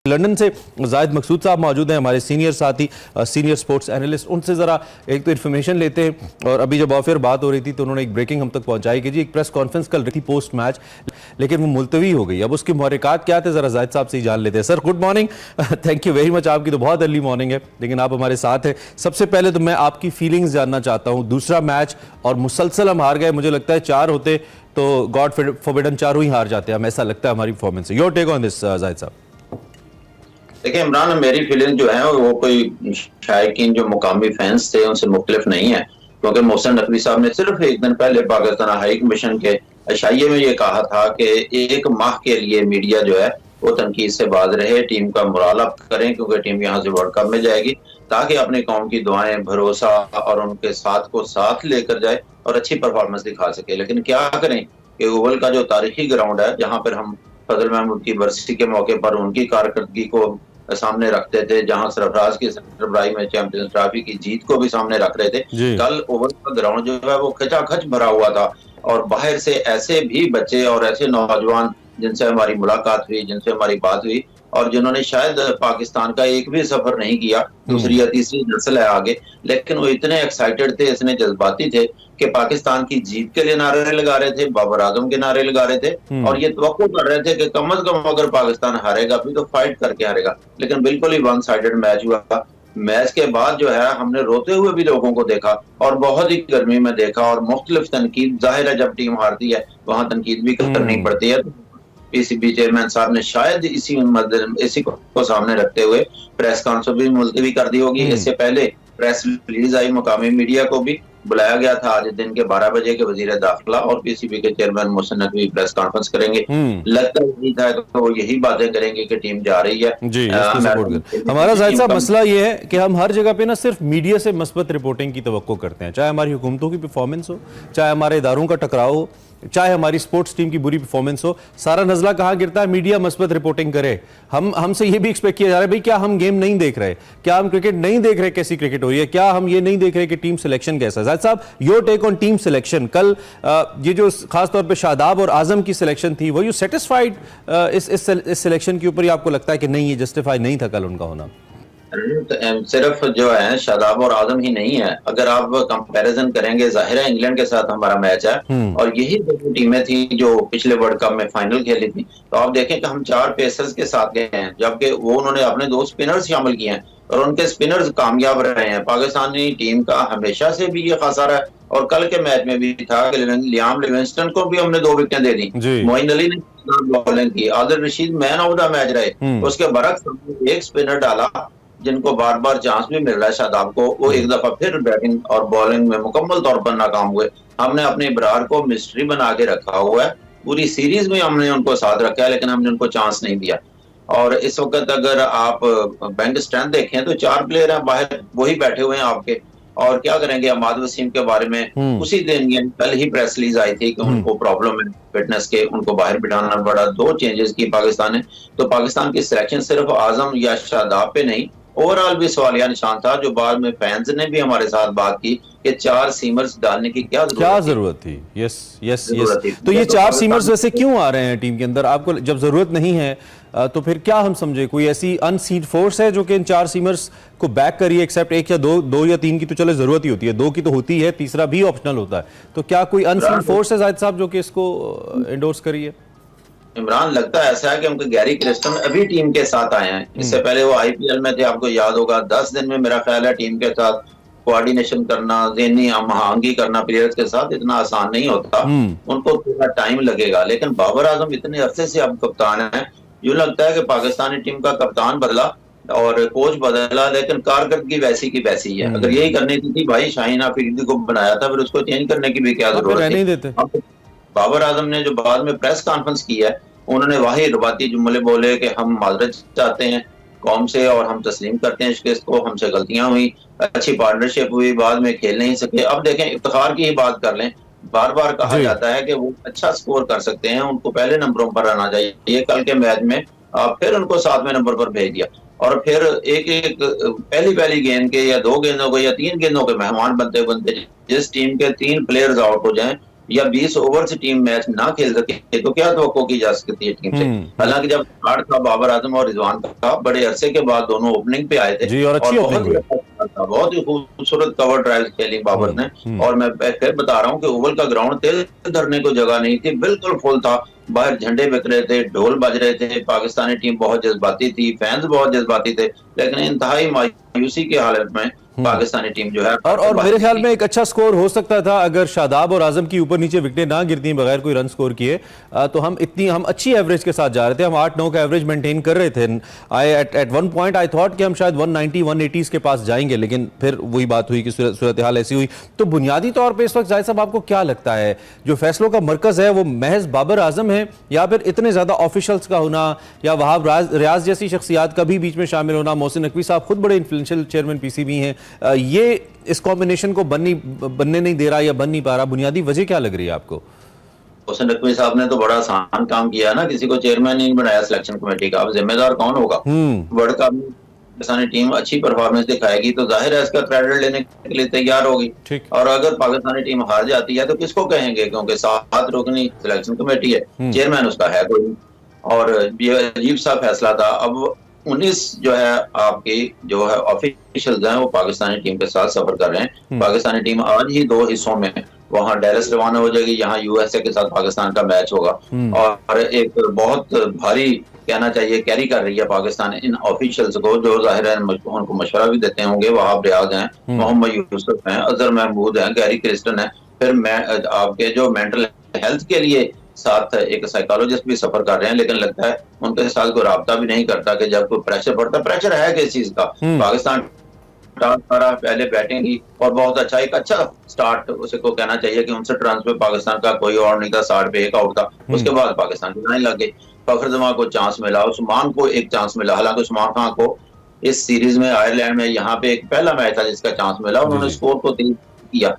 London से जाहिद मकसूद साहब मौजूद हैं, हमारे सीनियर साथी, सीनियर स्पोर्ट्स एनालिस्ट। उनसे ज़रा एक तो इन्फॉर्मेशन लेते हैं। और अभी जब ऑफियर बात हो रही थी तो उन्होंने एक ब्रेकिंग हम तक पहुंचाई कि जी एक प्रेस कॉन्फ्रेंस कल रही थी पोस्ट मैच, लेकिन वो मुलतवी हो गई। अब उसकी मुहर्रिकात क्या थे, ज़रा जाहिद साहब से ही जान लेते हैं। Sir good morning, thank you very much. आपकी तो बहुत अर्ली मॉर्निंग है, लेकिन आप हमारे साथ हैं। सबसे पहले तो मैं आपकी फीलिंग्स जानना चाहता हूँ। दूसरा मैच और मुसलसल हम हार गए। मुझे लगता है 4 होते तो गॉड फॉरबिडन चारों ही हार जाते हैं, हमें ऐसा लगता है हमारी परफॉर्मेंस से। Your take on this Zahid साहब। देखिए इमरान, मेरी फीलिंग जो है वो कोई शायकीन जो मुकामी फैंस थे उनसे मुख्तलिफ नहीं है, क्योंकि मोहसिन नकवी साहब ने सिर्फ एक दिन पहले पाकिस्तान हाई कमीशन के अशाइये में ये कहा था कि 1 माह के लिए मीडिया जो है वो तनकीद से बाज रहे, टीम का मुराला करें, क्योंकि टीम यहाँ से वर्ल्ड कप में जाएगी, ताकि अपनी कौम की दुआएं, भरोसा और उनके साथ को साथ लेकर जाए और अच्छी परफॉर्मेंस दिखा सके। लेकिन क्या करें कि ओवल का जो तारीखी ग्राउंड है, जहाँ पर हम फजल महमूद की बरसी के मौके पर उनकी कारकर्दगी को सामने रखते थे, जहां सरफराज की सरबराही में चैंपियंस ट्रॉफी की जीत को भी सामने रख रहे थे, कल ओवल का ग्राउंड जो है वो खचाखच भरा हुआ था। और बाहर से ऐसे भी बच्चे और ऐसे नौजवान जिनसे हमारी मुलाकात हुई, जिनसे हमारी बात हुई और जिन्होंने शायद पाकिस्तान का एक भी सफर नहीं किया, दूसरी या तीसरी नस्ल है आगे, लेकिन वो इतने एक्साइटेड थे, इतने जज्बाती थे कि पाकिस्तान की जीत के लिए नारे लगा रहे थे, बाबर आजम के नारे लगा रहे थे और ये तवक्को कर रहे थे कि कम अज कम अगर पाकिस्तान हारेगा भी तो फाइट करके हारेगा। लेकिन बिल्कुल ही वन साइडेड मैच हुआ। मैच के बाद जो है हमने रोते हुए भी लोगों को देखा और बहुत ही गर्मी में देखा और मुख्तलिफ तनकीद, जाहिर है जब टीम हारती है वहां तनकीद भी करनी पड़ती है। पीसीबी चेयरमैन साहब ने शायद इसी को सामने रखते हुए प्रेस कॉन्फ्रेंस भी मुलतवी कर दी होगी। इससे पहले प्रेस रिलीज आई, मुकामी मीडिया को भी बुलाया गया था आज दिन के 12 बजे के वजीर दाखिला और पीसीबी के chairman Mohsin Naqvi press conference करेंगे। लगता ही था तो वो यही बातें करेंगे कि टीम जा रही है जी। हमारा जाहिद साहब मसला ये है कि हम हर जगह पे ना सिर्फ मीडिया से मस्बत रिपोर्टिंग की तवक्को करते हैं, चाहे हमारी हुकूमतों की परफॉर्मेंस हो, चाहे हमारे इदारों का टकराव हो, चाहे हमारी स्पोर्ट्स टीम की बुरी परफॉर्मेंस हो। सारा नजला कहाँ गिरता है, मीडिया मस्बत रिपोर्टिंग करे। हमसे ये भी एक्सपेक्ट किया जा रहा है भाई क्या हम गेम नहीं देख रहे, क्या हम क्रिकेट नहीं देख रहे, कैसी क्रिकेट हो रही है, क्या हम ये नहीं देख रहे कि टीम सिलेक्शन कैसा है। जाहिद साहब, your take on team selection. कल ये जो खास तौर पे शादाब और आजम की सिलेक्शन थी, वो यू सेटिस्फाइड इस सिलेक्शन के ऊपर, आपको लगता है कि नहीं ये जस्टिफाई नहीं था कल उनका होना? सिर्फ जो है शादाब और आजम ही नहीं है, अगर आप कंपैरिजन करेंगे, जाहिर है इंग्लैंड के साथ हमारा मैच है और यही दो टीमें थी जो पिछले वर्ल्ड कप में फाइनल खेली थी, तो आप देखें कि हम 4 पेसर्स के साथ गए हैं, जबकि वो उन्होंने अपने 2 स्पिनर्स शामिल किए हैं और उनके स्पिनर्स कामयाब रहे हैं। पाकिस्तानी टीम का हमेशा से भी ये खसारा है और कल के मैच में भी था कि लियाम लिविंगस्टन को भी हमने 2 विकेटें दे दी, मोइन अली ने बॉलिंग की, Adil Rashid man of the match रहे। उसके बरक्स एक स्पिनर डाला जिनको बार बार चांस भी मिल रहा है शादाब को, वो एक दफा फिर बैटिंग और बॉलिंग में मुकम्मल तौर पर नाकाम हुए। हमने अपने इब्रार को मिस्ट्री बना के रखा हुआ है, पूरी सीरीज में हमने उनको साथ रखा है, लेकिन हमने उनको चांस नहीं दिया। और इस वक्त अगर आप बैंक स्ट्रेंथ देखें तो 4 प्लेयर हैं बाहर, वही बैठे हुए हैं आपके, और क्या करेंगे। अहमद वसीम के बारे में उसी दिन कल ही प्रेस रिलीज आई थी कि उनको प्रॉब्लम है फिटनेस के, उनको बाहर बिठाना पड़ा। 2 चेंजेस की पाकिस्तान ने, तो पाकिस्तान की सिलेक्शन सिर्फ आजम या शादाब पे नहीं, ओवरऑल भी सवालिया निशान था, जो बाद में फैंस ने भी हमारे साथ बात की कि 4 सीमर्स डालने की क्या जरूरत थी। Yes yes yes. तो ये 4 सीमर्स वैसे क्यों आ रहे हैं टीम के अंदर? आपको जब जरूरत नहीं है तो फिर क्या हम समझे, कोई ऐसी अनसीड फोर्स है जो कि इन 4 सीमर्स को बैक करिए, एक्सेप्ट 1 या 2 या 3 की तो चलो जरूरत ही होती है, 2 की तो होती है, तीसरा भी ऑप्शनल होता है, तो क्या कोई अनसीड फोर्स है जाहिद साहब जो कि इसको एंडोर्स करिए? इमरान, लगता है ऐसा है कि उनके गैरी क्रिस्टन अभी टीम के साथ आए हैं, इससे पहले वो आईपीएल में थे, आपको याद होगा। 10 दिन में मेरा ख्याल है टीम के साथ कोऑर्डिनेशन करना, ज़हनी महंगी करना प्लेयर्स के साथ इतना आसान नहीं होता, उनको थोड़ा टाइम लगेगा। लेकिन बाबर आजम इतने अरसे से अब कप्तान है, यूं लगता है कि पाकिस्तानी टीम का कप्तान बदला और कोच बदला, लेकिन कारकर्दगी वैसी की वैसी है। अगर यही करनी थी भाई, शाहीन अफरीदी को बनाया था, फिर उसको चेंज करने की भी क्या जरूरत है। बाबर आजम ने जो बाद में प्रेस कॉन्फ्रेंस की है, उन्होंने वही रुबाती जुमले बोले कि हम माजरत चाहते हैं कौम से और हम तस्लीम करते हैं शिकस्त को, हमसे गलतियां हुई, अच्छी पार्टनरशिप हुई, बाद में खेल नहीं सके। अब देखें, इफ्तिखार की ही बात कर लें, बार बार कहा जाता है कि वो अच्छा स्कोर कर सकते हैं, उनको पहले नंबरों पर आना चाहिए। कल के मैच में फिर उनको 7वें नंबर पर भेज दिया और फिर एक पहली गेंद के या 2 गेंदों के या 3 गेंदों के मेहमान बनते बनते जिस टीम के 3 प्लेयर्स आउट हो जाएं, या 20 ओवर से टीम मैच ना खेल सके तो क्या तवक्को की जा सकती है टीम से। हालांकि जब स्टार्ट था बाबर आजम और रिजवान का, बड़े अरसे के बाद दोनों ओपनिंग पे आए थे जी, और अच्छी ओपनिंग हुई। बहुत ही खूबसूरत कवर ड्राइव खेली बाबर ने। और मैं फिर बता रहा हूँ कि ओवल का ग्राउंड तेज धरने को जगह नहीं थी, बिल्कुल फुल था, बाहर झंडे बिक रहे थे, ढोल बज रहे थे, पाकिस्तानी टीम बहुत जज्बाती थी, फैंस बहुत जज्बाती थे, लेकिन इंतहाई मायूसी की हालत में पाकिस्तानी टीम जो है और मेरे ख्याल में एक अच्छा स्कोर हो सकता था अगर शादाब और आजम की ऊपर नीचे विकेटें ना गिरती बगैर कोई रन स्कोर किए, तो हम अच्छी एवरेज के साथ जा रहे थे, हम 8-9 का एवरेज मेंटेन कर रहे थे। At one point I thought कि हम शायद 190 180 के पास जाएंगे, लेकिन फिर वही बात हुई कि सूरत हाल ऐसी हुई। तो बुनियादी तौर पर इस वक्त जाहिद साहब आपको क्या लगता है जो फैसलों का मरकज है वो महज बाबर आजम है, या फिर इतने ज्यादा ऑफिशियल्स का होना या वहाब रियाज जैसी शख्सियात का भी बीच में शामिल होना, मोहसिन नकवी साहब खुद बड़े इन्फ्लुएंशियल चेयरमैन पीसीबी हैं, ये इस कॉम्बिनेशन को बनने नहीं दे रहा या बन नहीं पा रहा? बुनियादी वजह क्या लग रही है आपको? मोहसिन नकवी साहब ने तो बड़ा आसान काम किया ना, किसी को चेयरमैन नहीं बनाया सिलेक्शन कमेटी का। अब जिम्मेदार कौन होगा? वर्ल्ड कप में पाकिस्तानी टीम अच्छी परफॉर्मेंस दिखाएगी तो जाहिर है इसका क्रेडिट लेने के लिए तैयार होगी, और अगर पाकिस्तानी टीम हार जाती है तो किसको कहेंगे, क्योंकि 7 रुकनी सिलेक्शन कमेटी है, चेयरमैन उसका है कोई। और ये अजीब सा फैसला था। अब 19 जो है आपके जो है ऑफिशियल्स हैं वो पाकिस्तानी टीम के साथ सफर कर रहे हैं। पाकिस्तानी टीम आज ही 2 हिस्सों में, वहां डेलस रवाना हो जाएगी, यहाँ यूएसए के साथ पाकिस्तान का मैच होगा, और एक बहुत भारी कहना चाहिए कैरी कर रही है पाकिस्तान इन ऑफिशियल्स को, जो जाहिर है उनको मशवरा भी देते होंगे। वहाब रियाज हैं, मोहम्मद यूसुफ हैं, अजहर महमूद हैं, गैरी क्रिस्टन है, फिर आपके जो मेंटल हेल्थ के लिए साथ एक साइकोलॉजिस्ट भी सफर कर रहे हैं, लेकिन लगता है उनके साथ कोई राब्ता भी नहीं करता कि जब कोई प्रेशर पड़ता। प्रेशर है किस चीज का? पाकिस्तान पहले बैटिंग की और बहुत अच्छा स्टार्ट उसे को कहना चाहिए कि 59 रन पे पाकिस्तान का कोई और नहीं था, 60 पे 1 आउट था। उसके बाद पाकिस्तान की लाइन लग गई, फखर जमान को चांस मिला, उस्मान को एक चांस मिला। हालांकि उस्मान खान को इस सीरीज में आयरलैंड में यहाँ पे एक पहला मैच था जिसका चांस मिला, उन्होंने स्कोर को तेज किया।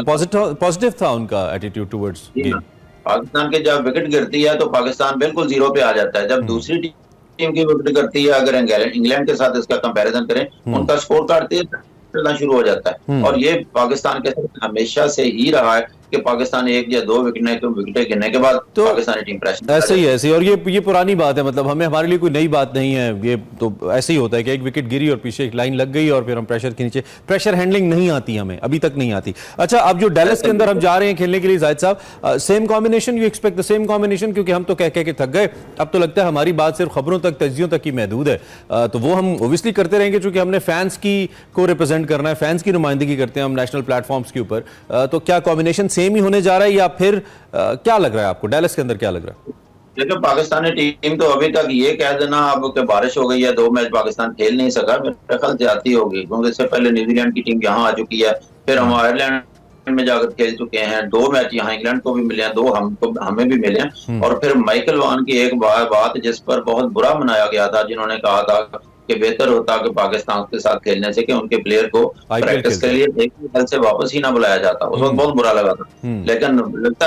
पॉजिटिव था उनका एटीट्यूड टुवर्ड्स गेम। पाकिस्तान के जब विकेट गिरती है तो पाकिस्तान बिल्कुल 0 पे आ जाता है। जब दूसरी टीम की विकेट गिरती है, अगर इंग्लैंड के साथ इसका कंपैरिजन करें, उनका स्कोर कार्ड तेज चलना शुरू हो जाता है। और ये पाकिस्तान के साथ हमेशा से ही रहा है कि पाकिस्तान 1 या 2 विकेटें गिरने के बाद तो पाकिस्तानी टीम प्रेशर ऐसे ही ऐसे, और ये पुरानी बात है, मतलब हमें हमारे लिए कोई नई बात नहीं है। ये तो ऐसे ही होता है कि एक विकेट गिरी और पीछे एक लाइन लग गई और फिर हम प्रेशर के नीचे, प्रेशर हैंडलिंग नहीं आती हमें, अभी तक नहीं आती। अच्छा, अब जो डेलस के अंदर हम जा रहे हैं खेलने के लिए जाहिद साहब, same combination, you expect the same combination? क्योंकि हम तो कह के थक गए, अब तो लगता है हमारी बात सिर्फ खबरों तक, तज्जियों तक ही महदूद है। तो वो हम ओबियसली करते रहेंगे क्योंकि हमने फैंस की को रिप्रेजेंट करना है, फैंस की नुमाइंदगी करते हैं हम नेशनल प्लेटफॉर्म्स के ऊपर। तो क्या कॉम्बिनेशन सेम ही होने जा रहा है या फिर क्या लग रहा है आपको डेलस के अंदर, क्या लग रहा है? देखिए, पाकिस्तानी टीम तो अभी तक ये कह देना अब कि बारिश हो गई है, 2 मैच पाकिस्तान खेल नहीं सका, मेरे ख्याल ज्यादती होगी, क्योंकि इससे पहले न्यूजीलैंड की टीम यहाँ आ चुकी है, फिर हम आयरलैंड में जाकर खेल चुके हैं, 2 मैच यहाँ इंग्लैंड को भी मिले हैं, 2 हमें भी मिले हैं। और फिर माइकल वान की एक बात जिस पर बहुत बुरा मनाया गया था, जिन्होंने कहा था कि बेहतर होता कि पाकिस्तान के साथ खेलने से कि उनके प्लेयर को प्रैक्टिस के लिए एक से वापस ही ना बुलाया जाता। उस वक्त बहुत बुरा लगा था, लेकिन लगता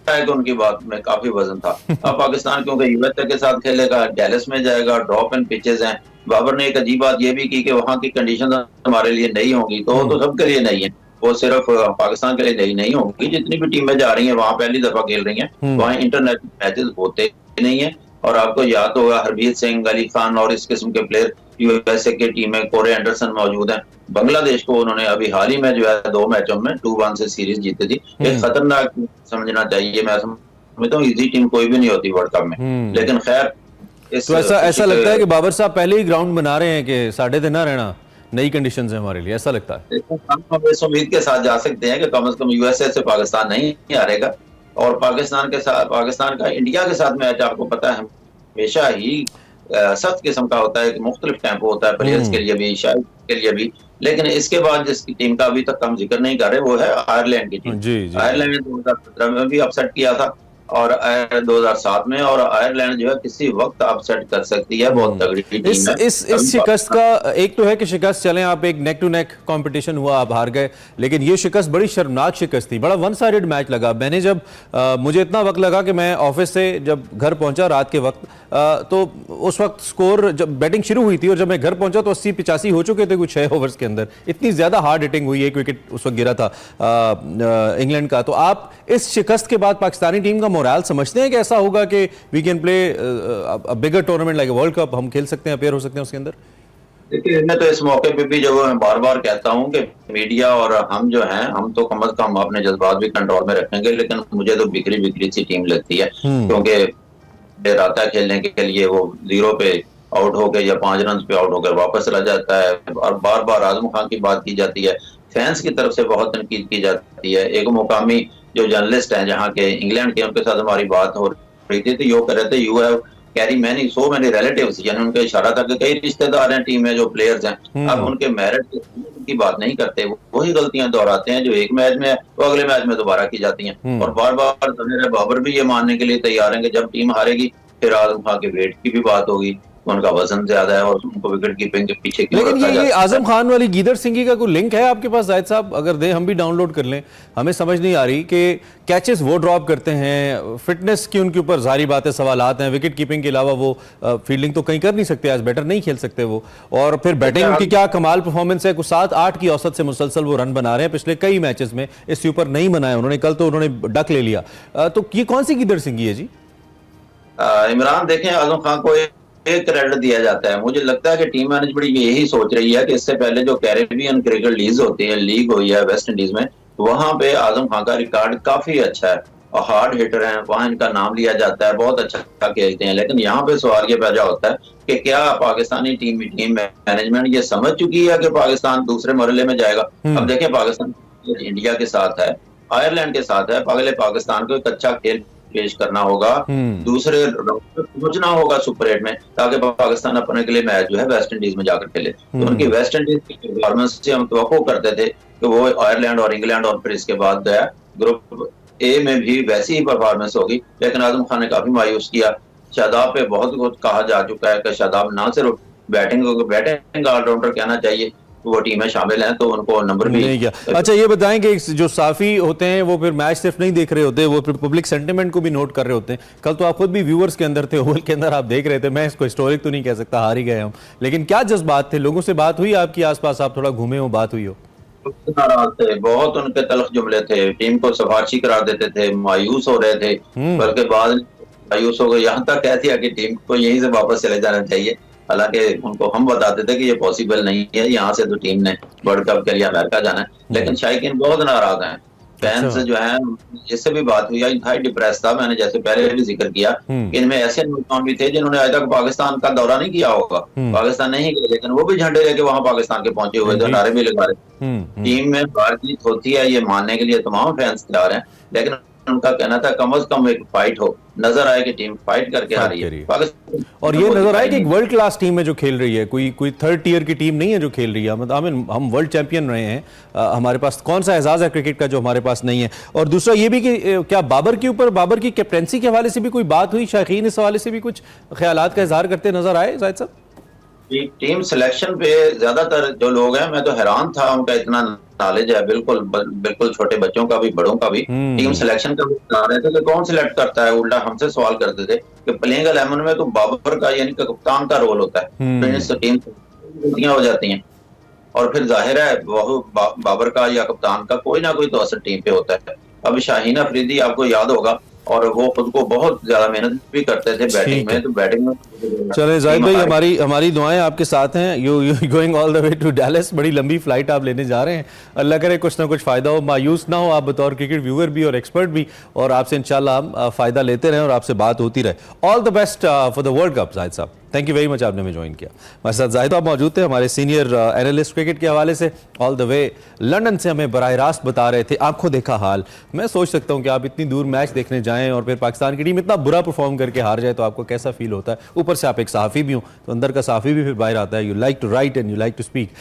है कि उनकी बात में काफी वजन था। अब पाकिस्तान क्योंकि यूएसए के साथ खेलेगा, डेलस में जाएगा, ड्रॉप एंड पिचेस हैं। बाबर ने एक अजीब बात यह भी की कि वहां की कंडीशन हमारे लिए नहीं होंगी, तो सबके लिए नहीं है, वो सिर्फ पाकिस्तान के लिए नहीं होंगी। जितनी भी टीमें जा रही हैं वहां पहली दफा खेल रही हैं, वहां इंटरनेशनल मैचेस होते नहीं है। और आपको याद होगा हरमीत सिंह, अली खान और इस किस्म के प्लेयर यूएसए की टीम में, कोरे एंडरसन मौजूद हैं। बांग्लादेश को उन्होंने अभी हाल ही में जो है 2 मैचों में 2-1 से सीरीज जीती थी। एक खतरनाक समझना चाहिए, मैं समझता हूँ इजी टीम कोई भी नहीं होती वर्ल्ड कप में, लेकिन खैर तो ऐसा लगता है कि बाबर साहब पहले ही ग्राउंड बना रहे हैं कि साढ़े दिन ना रहना, नई कंडीशंस है हमारे लिए, ऐसा लगता है। हम इस उम्मीद के साथ जा सकते हैं कि कम से कम यूएसए से पाकिस्तान नहीं हारेगा, और पाकिस्तान का इंडिया के साथ मैच आपको पता है हमेशा ही सख्त किस्म का होता है, मुख्तलिफ टेम्पो होता है प्लेयर्स के लिए भी, शायद के लिए भी। लेकिन इसके बाद जिसकी टीम का अभी तक हम जिक्र नहीं कर रहे वो है आयरलैंड की टीम। आयरलैंड ने 2017 में भी अपसेट किया था, और 2007 में, और आयरलैंड जो है किसी वक्त अपसेट कर सकती है, बहुत तगड़ी टीम इस है। इस शिकस्त का एक तो है कि शिकस्त चलें, आप एक नेक टू नेक कंपटीशन हुआ, आप हार गए, लेकिन ये शिकस्त बड़ी शर्मनाक शिकस्त थी, बड़ा वन साइडेड मैच लगा। मैंने जब मुझे इतना वक्त लगा कि मैं ऑफिस से जब घर पहुंचा रात के वक्त, तो उस वक्त स्कोर जब बैटिंग शुरू हुई थी और जब मैं घर पहुंचा तो 80-85 हो चुके थे कुछ 6 ओवर्स के अंदर। इतनी ज्यादा हार्ड हिटिंग हुई, एक विकेट उस वक्त गिरा था इंग्लैंड का। तो आप इस शिकस्त के बाद पाकिस्तानी टीम का मोराल समझते हैं कि ऐसा होगा कि we can play bigger tournament like world cup, हम खेल सकते हैं, अपेयर हो सकते हैं उसके अंदर? देखिए, मैं तो इस मौके पे भी जो मैं बार बार कहता हूँ कि मीडिया और हम जो हैं, हम तो कम से कम अपने जज्बात भी कंट्रोल में रखेंगे, लेकिन मुझे तो बिखरी बिखरी सी टीम लगती है, क्योंकि देर आता है खेलने के लिए, वो 0 पे आउट होकर या 5 रन पे आउट होकर वापस चला जाता है, और बार बार आजम खान की बात की जाती है, फैंस की तरफ से बहुत तनकीद की जाती है। एक मुकामी जो जर्नलिस्ट हैं जहाँ के इंग्लैंड के, उनके साथ हमारी बात हो रही थी, तो यो कह रहे थे you have carry many so many relatives, यानी उनका इशारा था कि कई रिश्तेदार हैं टीम में जो प्लेयर्स हैं, अब उनके मेरिट की बात नहीं करते, वही गलतियां दोहराते हैं जो एक मैच में तो अगले मैच में दोबारा की जाती हैं। और बार बार बाबर भी ये मानने के लिए तैयार हैं कि जब टीम हारेगी फिर आजम खान के वेट की भी बात होगी, उनका वजन ज्यादा है और उनको विकेट कीपिंग के पीछे क्यों लेकिन रखा ये जाता आजम खान वाली गीदर सिंगी का कोई लिंक है आपके पास जाहिद साहब? अगर दें हम भी डाउनलोड कर लें, हमें समझ नहीं आ रही कि कैचेस वो ड्रॉप करते हैं, फिटनेस की उनके ऊपर जारी बातें सवालात हैं, विकेट कीपिंग के अलावा वो फील्डिंग तो कहीं कर नहीं सकते, आज बैटर नहीं खेल सकते वो, और फिर बैटिंग की क्या कमाल परफॉर्मेंस है, कुछ 7-8 की औसत से मुसलसल वो रन बना रहे हैं पिछले कई मैचेस में, इससे ऊपर नहीं बनाए उन्होंने, कल तो उन्होंने डक ले लिया। तो ये कौन सी गीदर सिंगी है जी? इमरान, देखें, आजम खान को एक क्रेडिट दिया जाता है, मुझे लगता है कि टीम मैनेजमेंट यही सोच रही है कि इससे पहले जो कैरेबियन क्रिकेट लीग होती है, लीग हुई है वेस्ट इंडीज में, वहां पे आजम खान का रिकॉर्ड काफी अच्छा है और हार्ड हिटर हैं, वहां इनका नाम लिया जाता है, बहुत अच्छा खेलते हैं। लेकिन यहाँ पे सवाल ये पैदा होता है कि क्या पाकिस्तानी टीम मैनेजमेंट ये समझ चुकी है कि पाकिस्तान दूसरे मरहले में जाएगा? अब देखें, पाकिस्तान इंडिया के साथ है, आयरलैंड के साथ है, पहले पाकिस्तान को एक अच्छा खेल पेश करना होगा, दूसरे पहुंचना होगा सुपर 8 में, ताकि पाकिस्तान अपने के लिए मैच जो है वेस्ट इंडीज में जाकर खेले। तो उनकी वेस्ट इंडीज की परफॉर्मेंस से हम तवक्को करते थे कि वो आयरलैंड और इंग्लैंड और फिर इसके बाद गया ग्रुप ए में भी वैसी ही परफॉर्मेंस होगी, लेकिन आजम खान ने काफी मायूस किया। शादाब पे बहुत कुछ कहा जा चुका है कि शादाब ना सिर्फ बैटिंग ऑलराउंडर कहना चाहिए, वो टीम में शामिल हैं, तो उनको नंबर भी नहीं किया। अच्छा, ये बताएं कि जो साफी होते हैं वो फिर मैच सिर्फ नहीं देख रहे होते, वो फिर पब्लिक सेंटिमेंट को भी नोट कर रहे होते हैं। कल तो आप खुद भी व्यूअर्स के अंदर थे, ओवल के अंदर आप देख रहे थे, मैं इसको हिस्टोरिक तो नहीं कह सकता, हार ही गए हम, लेकिन क्या जज्बात थे? लोगों से बात हुई आपकी आसपास, आप थोड़ा घूमे हो, बात हुई हो? नाराज थे, बहुत उनके तल्ख जुमले थे, टीम को सिफारिशी करार देते थे, मायूस हो रहे थे, बल्कि बाद मायूस हो गए, यहाँ तक कह दिया कि टीम को यहीं से वापस चले जाना चाहिए। हालांकि उनको हम बताते थे कि ये पॉसिबल नहीं है, यहाँ से तो टीम ने वर्ल्ड कप के लिए अमेरिका जाना है, लेकिन शायकीन बहुत नाराज हैं। फैंस जो है, जिससे भी बात हुई, इंतहाई डिप्रेस था। मैंने जैसे पहले भी जिक्र किया कि इनमें ऐसे नौजवान भी थे जिन्होंने आज तक पाकिस्तान का दौरा नहीं किया होगा, पाकिस्तान नहीं गए, लेकिन वो भी झंडे लेके वहां पाकिस्तान के पहुंचे हुए थे, नारे भी लगा रहे। टीम में हार जीत होती है, ये मानने के लिए तमाम फैंस तैयार हैं, लेकिन उनका कहना था कम से कम एक फाइट हो, नजर आए कि टीम फाइट करके आ रही है, और ये नजर आए कि एक वर्ल्ड क्लास टीम है जो खेल रही है, कोई थर्ड टियर की टीम नहीं है जो खेल रही है। मतलब हम वर्ल्ड चैंपियन रहे हैं, हमारे पास कौन सा एजाज है क्रिकेट का जो हमारे पास नहीं है? और दूसरा ये भी कि क्या बाबर के ऊपर, बाबर की कैप्टेंसी के हवाले से भी कोई बात हुई? शायकीन इस हवाले से भी कुछ ख्यालात का इजहार करते नजर आए जाहिद साहब? टीम सिलेक्शन पे ज्यादातर जो लोग हैं, मैं तो हैरान था, उनका इतना नॉलेज है, बिल्कुल छोटे बच्चों का भी बड़ों का भी। टीम सिलेक्शन का बता रहे थे कि कौन सिलेक्ट करता है, उल्टा हमसे सवाल करते थे कि प्लेइंग 11 में तो बाबर का यानी कि कप्तान का रोल होता है, टीम गलतियां हो जाती हैं, और फिर जाहिर है बाबर का या कप्तान का कोई ना कोई तो असर टीम पे होता है। अब शाहीन अफरीदी आपको याद होगा, और वो खुद को बहुत ज्यादा मेहनत भी करते थे बैटिंग में, तो बैटिंग में चले जाहिद भाई, हमारी दुआएं आपके साथ हैं। You going all the way to Dallas, बड़ी लंबी फ्लाइट आप लेने जा रहे हैं, अल्लाह करे कुछ ना कुछ फायदा हो, मायूस ना हो आप बतौर क्रिकेट व्यूअर भी और एक्सपर्ट भी, और आपसे इंशाल्लाह हम फायदा लेते रहें और आपसे बात होती रहे। All the best for the world cup Zahid साहब, थैंक यू वेरी मच, आपने हमें ज्वाइन किया। हमारे साथ जाहिद साहब मौजूद थे, हमारे सीनियर एनालिस्ट क्रिकेट के हवाले से, ऑल द वे लंदन से हमें बराह रास्त बता रहे थे, आंखों देखा हाल। मैं सोच सकता हूँ कि आप इतनी दूर मैच देखने जाएं और फिर पाकिस्तान की टीम इतना बुरा परफॉर्म करके हार जाए तो आपको कैसा फील होता है। ऊपर से आप एक सहाफ़ी भी हो, तो अंदर का सहाफ़ी भी फिर बाहर आता है। You like to write and you like to speak.